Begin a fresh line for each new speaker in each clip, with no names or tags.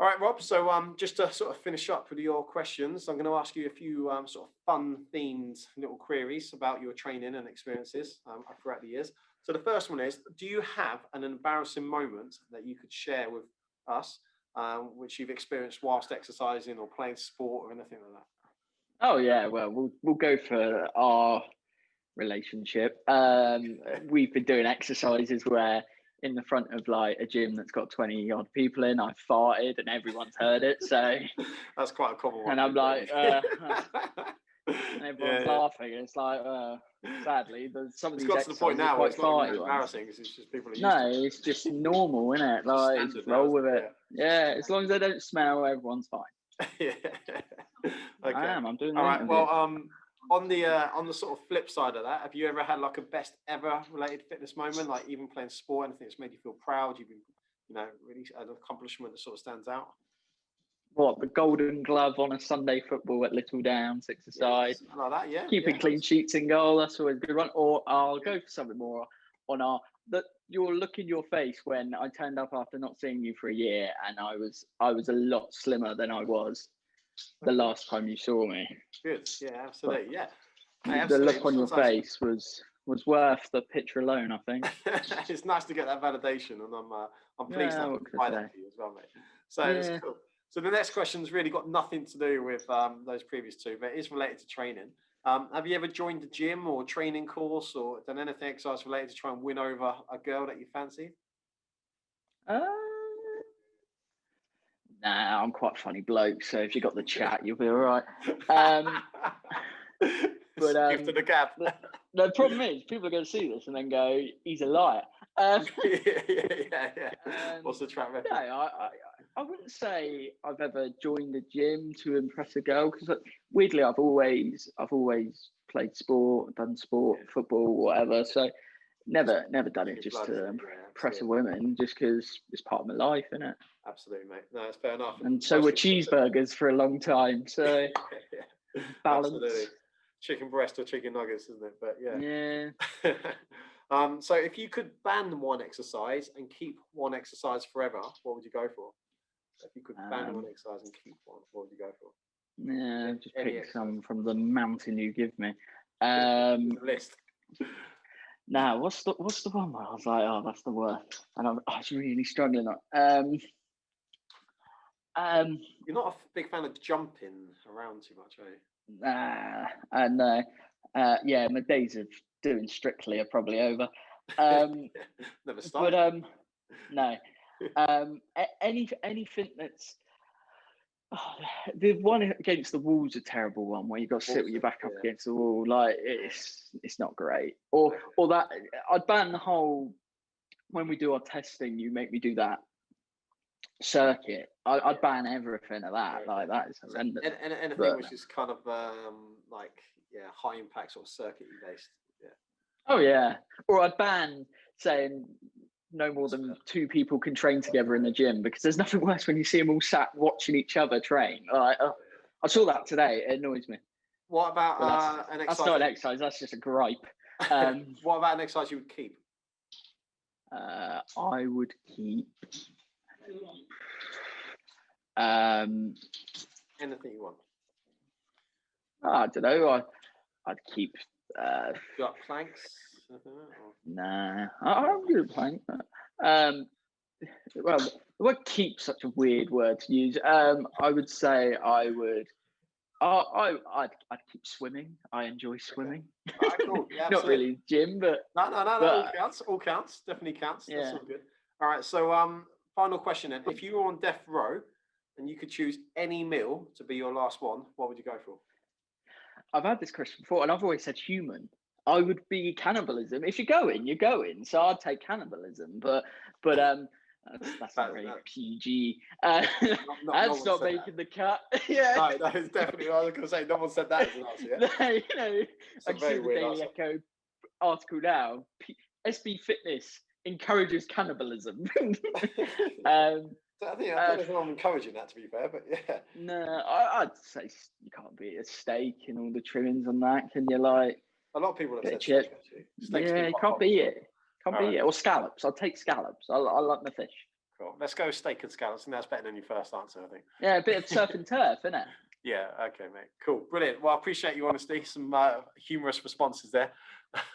All right, Rob. So just to sort of finish up with your questions, I'm going to ask you a few sort of fun themed little queries about your training and experiences throughout the years. So the first one is, do you have an embarrassing moment that you could share with us, which you've experienced whilst exercising or playing sport or anything like that?
Oh yeah, well we'll go for our relationship. We've been doing exercises where in the front of like a gym that's got 20 odd people in, I farted and everyone's heard it. So
that's quite a common one.
And I'm like, and everyone's laughing. And it's like, sadly, some of these
got to the point now where it's not really embarrassing. It's just people are used to it.
It's just normal, isn't it? Like, just roll with it. Yeah, as long as they don't smell, everyone's fine.
Yeah. Okay.
I'm doing that.
All right. Well, on the sort of flip side of that, have you ever had like a best ever related fitness moment, like even playing sport, anything that's made you feel proud? You've been, really an accomplishment that sort of stands out?
What, the golden glove on a Sunday football at Little Down, six-a-side?
Yes, like that, yeah.
Keeping clean sheets in goal, that's always a good one. Or I'll go for something more on your look in your face when I turned up after not seeing you for a year, and I was a lot slimmer than I was the last time you saw me.
Good, yeah, absolutely, yeah.
The look on your face was worth the picture alone, I think.
It's nice to get that validation, and I'm pleased to provide that for you as well, mate. So it's cool. So the next question's really got nothing to do with those previous two, but it is related to training. Have you ever joined a gym or training course or done anything exercise related to try and win over a girl that you fancy?
Nah, I'm quite a funny bloke, so if you got the chat, you'll be all right. But
gift of the gab.
The problem is, people are going to see this and then go, "He's a liar."
Yeah. What's the track record?
No, I wouldn't say I've ever joined a gym to impress a girl, because weirdly, I've always played sport, done sport, football, whatever. So never done it just to impress a woman, just because it's part of my life, isn't it?
Absolutely, mate. No, it's fair enough.
And so were cheeseburgers for a long time. So balance.
Absolutely. Chicken breast or chicken nuggets, isn't it? But
yeah.
So if you could ban one exercise and keep one exercise forever, what would you go for? If you could ban one exercise and keep one, what would you go for?
Yeah, just pick some from the mountain you give me.
List.
Now, what's the one where I was like, oh, that's the worst, and I was really struggling.
You're not a big fan of jumping around too much, are you?
No. Yeah, my days of doing Strictly are probably over.
Never started.
But no. Anything that's the one against the wall's a terrible one, where you got to sit with your back up against the wall. Like it's not great. Or that I'd ban the whole, when we do our testing, you make me do that circuit. I'd ban everything of that. Like that is horrendous.
And anything which is kind of high impact sort of circuit based. Yeah.
Oh yeah. Or I'd ban saying no more than two people can train together in the gym, because there's nothing worse when you see them all sat watching each other train. Like, I saw that today. It annoys me.
What about an exercise?
That's not an exercise. That's just a gripe.
What about an exercise you would keep?
I would keep
anything you want.
I don't know. I'd keep.
You got planks?
Nah, I don't do a plank. Well, the word "keep" such a weird word to use. I would say I would. I'd keep swimming. I enjoy swimming.
Okay. Cool. Yeah,
not really gym, but
no. All counts. Definitely counts.
Yeah.
That's all good. All right. So, final question then: if you were on death row and you could choose any meal to be your last one, what would you go for?
I've had this question before, and I've always said human. I would be cannibalism. If you're going, you're going. So I'd take cannibalism, but that's not really PG. That's not making the cut. Yeah.
No, that is definitely. I was going to say, no one said that as an answer yet.
I see the Daily Echo article now. SB Fitness encourages cannibalism.
I don't know if I'm encouraging that, to be fair, but yeah.
No, I'd say you can't beat a steak and all the trimmings on that, can you? Like,
a lot of people have said steak, actually.
Yeah, you can't beat it. Can't beat it. Or scallops. I'll take scallops. I like my fish.
Cool. Let's go steak and scallops, and that's better than your first answer, I think.
Yeah, a bit of surf and turf, isn't it?
Yeah. Okay, mate. Cool. Brilliant. Well, I appreciate your honesty. Some humorous responses there.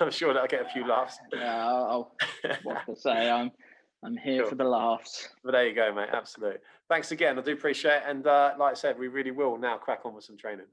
I'm sure that I'll get a few laughs.
Yeah, what can I say? I'm here
Cool.
for the laughs.
But there you go, mate. Absolutely. Thanks again. I do appreciate it. And like I said, we really will now crack on with some training.